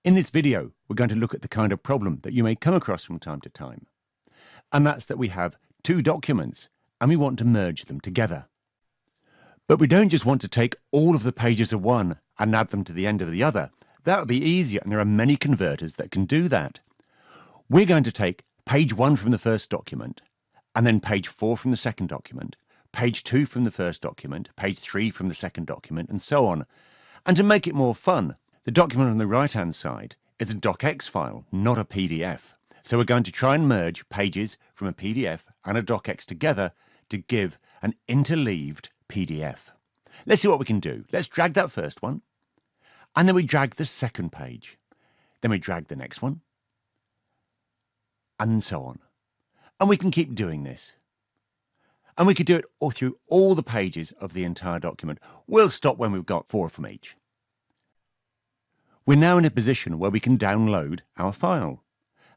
In this video, we're going to look at the kind of problem that you may come across from time to time. And that's that we have two documents and we want to merge them together. But we don't just want to take all of the pages of one and add them to the end of the other. That would be easier, and there are many converters that can do that. We're going to take page 1 from the first document, and then page 4 from the second document, page 2 from the first document, page 3 from the second document, and so on. And to make it more fun, the document on the right-hand side is a DOCX file, not a PDF. So we're going to try and merge pages from a PDF and a DOCX together to give an interleaved PDF. Let's see what we can do. Let's drag that first one, and then we drag the second page. Then we drag the next one, and so on. And we can keep doing this. And we could do it all through all the pages of the entire document. We'll stop when we've got 4 from each. We're now in a position where we can download our file.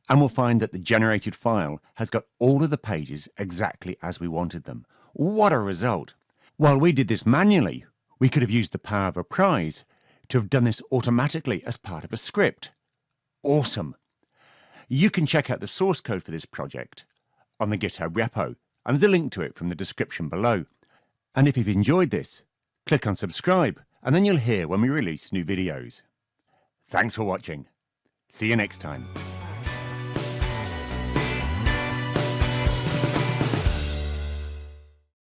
And we'll find that the generated file has got all of the pages exactly as we wanted them. What a result! While we did this manually, we could have used the power of a prize to have done this automatically as part of a script. Awesome! You can check out the source code for this project on the GitHub repo, and there's a link to it from the description below. And if you've enjoyed this, click on subscribe, and then you'll hear when we release new videos. Thanks for watching. See you next time.